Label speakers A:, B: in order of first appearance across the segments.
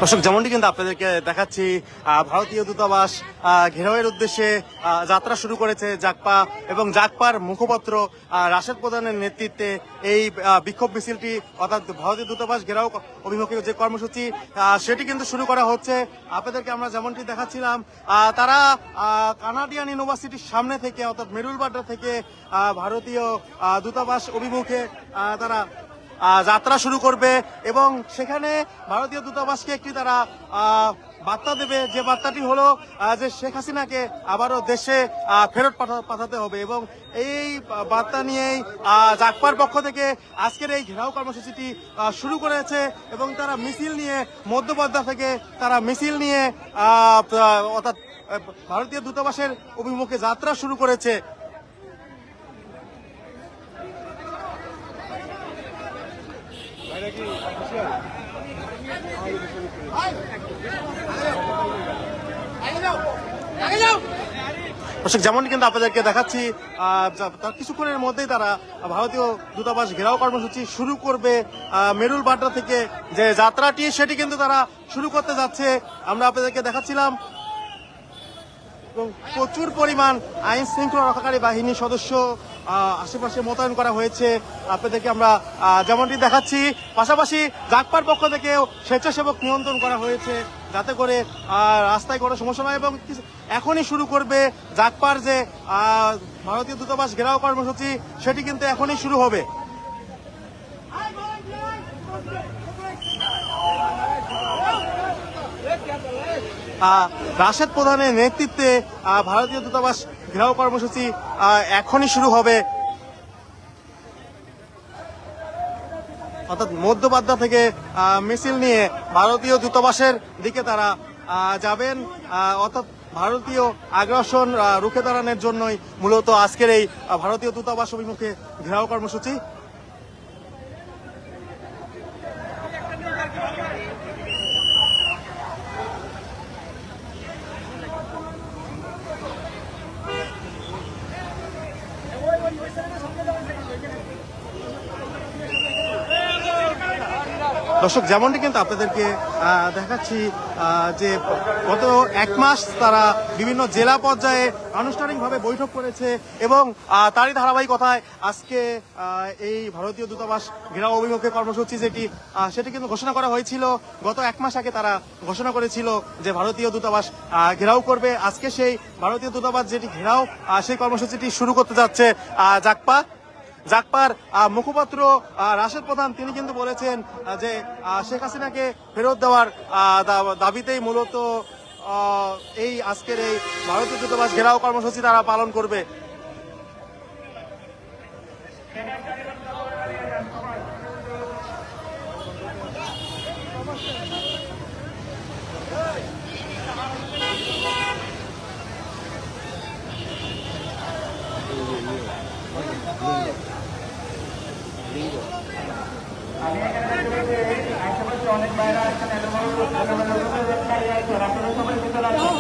A: দর্শক, যেমনটি কিন্তু আপনাদেরকে দেখাচ্ছি, ভারতীয় দূতাবাস ঘেরাওয়ের উদ্দেশ্যে যাত্রা শুরু করেছে জাকপা এবং জাকপার মুখপাত্র রাশেদ প্রধানের নেতৃত্বে এই বিক্ষোভ মিছিলটি, অর্থাৎ ভারতীয় দূতাবাস ঘেরাও অভিমুখে যে কর্মসূচি সেটি কিন্তু শুরু করা হচ্ছে। আপনাদেরকে আমরা যেমনটি দেখাচ্ছিলাম, তারা কানাডিয়ান ইউনিভার্সিটির সামনে থেকে, অর্থাৎ মেরুলবাড্ডা থেকে ভারতীয় দূতাবাস অভিমুখে তারা যাত্রা শুরু করবে এবং সেখানে ভারতীয় দূতাবাসকে একটি তারা বার্তা দেবে, যে বার্তাটি হলো যে শেখ হাসিনাকে আবারও দেশে ফেরত পাঠাতে হবে। এবং এই বার্তা নিয়েই জাকপার পক্ষ থেকে আজকের এই ঘেরাও কর্মসূচিটি শুরু করেছে এবং তারা মিছিল নিয়ে মধ্যপদ্মা থেকে তারা মিছিল নিয়ে অর্থাৎ ভারতীয় দূতাবাসের অভিমুখে যাত্রা শুরু করেছে। দর্শক, যেমনটি কিন্তু আপনাদেরকে দেখাচ্ছি, তার কিছুক্ষণের মধ্যেই তারা ভারতীয় দূতাবাস ঘেরাও কর্মসূচি শুরু করবে। মেরুলবাড্ডা থেকে যে যাত্রাটি সেটি কিন্তু তারা শুরু করতে যাচ্ছে। আমরা আপনাদেরকে দেখাচ্ছিলাম এবং প্রচুর পরিমাণ আইন শৃঙ্খলা রক্ষাকারী বাহিনীর সদস্য আশেপাশে মোতায়েন করা হয়েছে। আপনাদেরকে আমরা যেমনটি দেখাচ্ছি, পাশাপাশি জাকপার পক্ষ থেকেও স্বেচ্ছাসেবক নিয়ন্ত্রণ করা হয়েছে যাতে করে রাস্তায় কোনো সমস্যা নয়। এবং এখনই শুরু করবে জাকপার যে ভারতীয় দূতাবাস ঘেরাও কর্মসূচি, সেটি কিন্তু এখনই শুরু হবে। রাশেদ প্রধানের নেতৃত্বে ভারতীয় দূতাবাস ঘেরাও কর্মসূচি এখনই শুরু হবে, অর্থাৎ মধ্যবাড্ডা থেকে মিছিল নিয়ে ভারতীয় দূতাবাসের দিকে তারা যাবেন। অর্থাৎ ভারতীয় আগ্রাসন রুখে দাঁড়ানোর জন্যই মূলত আজকের এই ভারতীয় দূতাবাস অভিমুখে ঘেরাও কর্মসূচি। দর্শক, যেমনটি কিন্তু আপনাদেরকে দেখাচ্ছি যে গত এক মাস তারা বিভিন্ন জেলা পর্যায়ে আনুষ্ঠানিকভাবে বৈঠক করেছে এবং তারই ধারাবাহিকতায় আজকে এই ভারতীয় দূতাবাস ঘেরাও অভিমুখে কর্মসূচি সেটি কিন্তু ঘোষণা করা হয়েছিল। গত এক মাস আগে তারা ঘোষণা করেছিল যে ভারতীয় দূতাবাস ঘেরাও করবে। আজকে সেই ভারতীয় দূতাবাস যেটি ঘেরাও, সেই কর্মসূচিটি শুরু করতে যাচ্ছে জাকপার মুখপাত্র রাশেদ প্রধান। তিনি কিন্তু বলেছেন যে শেখ হাসিনাকে ফেরত দেওয়ার দাবিতেই মূলত এই আজকের এই ভারতীয় দূতাবাস ঘেরাও কর্মসূচি তারা পালন করবে।
B: অনেক বাইরে আসছেন, সবাই ভিতরে আসেন।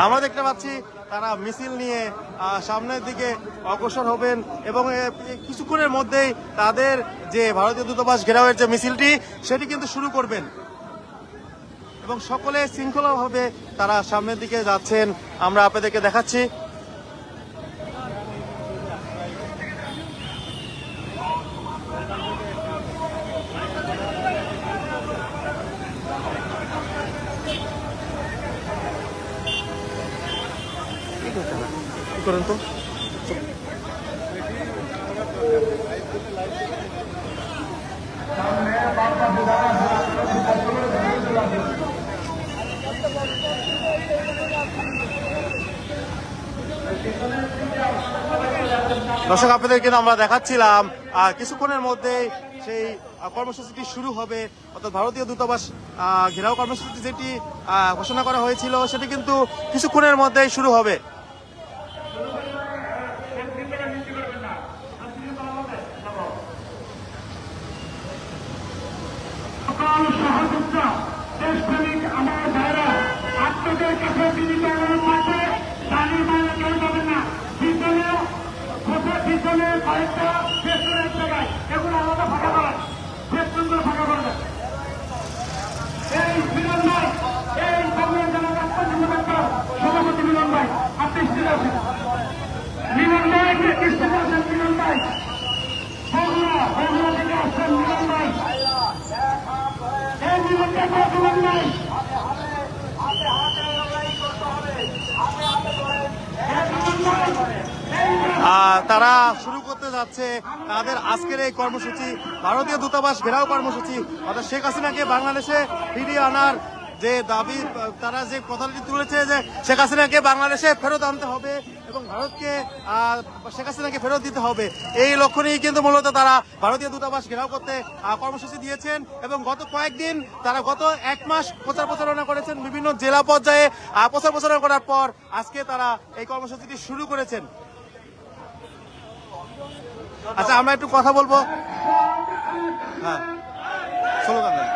A: আমরা দেখতে পাচ্ছি তারা মিছিল নিয়ে সামনের দিকে অগ্রসর হবেন এবং কিছুক্ষণের মধ্যেই তাদের যে ভারতীয় দূতাবাস ঘেরাওয়ের যে মিছিলটি সেটি কিন্তু শুরু করবেন এবং সকলে শৃঙ্খলাভাবে তারা সামনের দিকে যাচ্ছেন। আমরা আপনাদেরকে দেখাচ্ছি। কি করেন তো দর্শক, আপনাদেরকে আমরা দেখাচ্ছিলাম কিছুক্ষণের মধ্যে সেই কর্মসূচিটি শুরু হবে, অর্থাৎ ভারতীয় দূতাবাস ঘেরাও কর্মসূচি যেটি ঘোষণা করা হয়েছিল সেটি কিন্তু কিছুক্ষণের মধ্যেই শুরু হবে।
B: সহযোগিতা দেশপ্রেমিক আমার ভাইরা আপনাদের
C: কাছে বিনীত অনুরোধ থাকবে, দাঁড়িয়ে বাইরে কেউ যাবেন না। পিছনে কয়েকটা পেছনের এক জায়গায় এগুলো আলাদা ফাঁকা করেন, পেছনগুলো ফাঁকা করবেন। এই মিলন ভাই, এই কংগ্রেস জনতা সভাপতি মিলন ভাই, আপনি স্থির আছেন। মিলন ভাই স্থির আছেন। মিলন ভাই বগুড়া থেকে আসছেন। মিলন ভাই, এই মিলন ভাই মিলন ভাই
A: তারা শুরু করতে যাচ্ছে তাদের আজকের এই কর্মসূচি, ভারতীয় দূতাবাস ঘেরাও কর্মসূচি। অর্থাৎ শেখ হাসিনাকে বাংলাদেশে ফিরিয়ে আনার যে দাবি, তারা যে কথাটি তুলেছে যে শেখ হাসিনাকে বাংলাদেশে ফেরত আনতে হবে এবং ভারতকে শেখ হাসিনাকে ফেরত দিতে হবে, এই লক্ষ্য নিয়েই কিন্তু মূলত তারা ভারতীয় দূতাবাস ঘেরাও করতে কর্মসূচি দিয়েছেন। এবং গত কয়েকদিন তারা গত 1 মাস প্রচারণা করেছেন, বিভিন্ন জেলা পর্যায়ে প্রচারণা করার পর আজকে তারা এই কর্মসূচিটি শুরু করেছেন। আচ্ছা, আমরা একটু কথা বলবো। হ্যাঁ, স্লোগান দেন।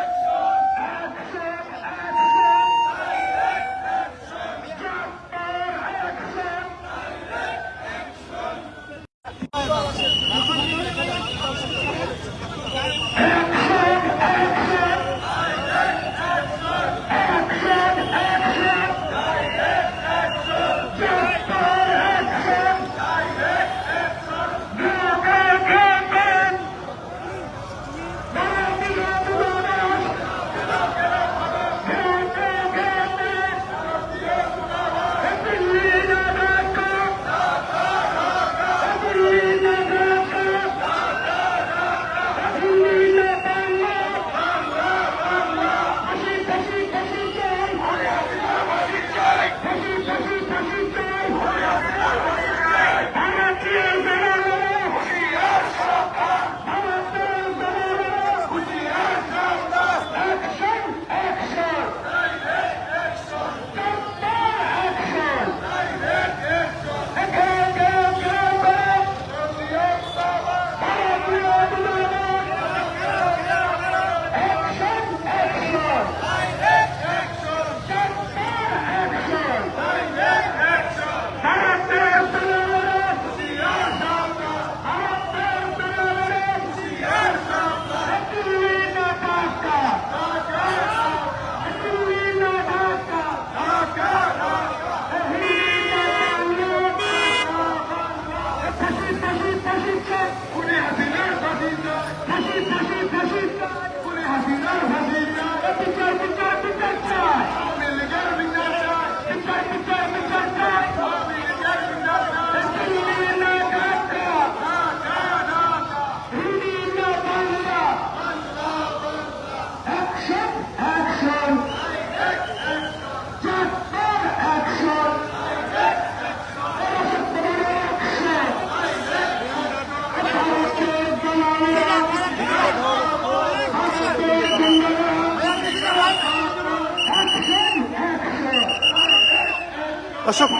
A: দর্শক,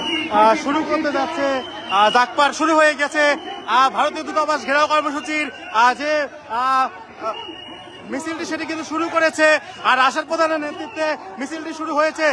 A: শুরু করতে যাচ্ছে, জাকপার শুরু হয়ে গেছে ভারতীয় দূতাবাস ঘেরাও কর্মসূচির যে মিছিলটি, সেটি কিন্তু শুরু করেছে। আর রাশেদ প্রধানের নেতৃত্বে মিছিলটি শুরু হয়েছে।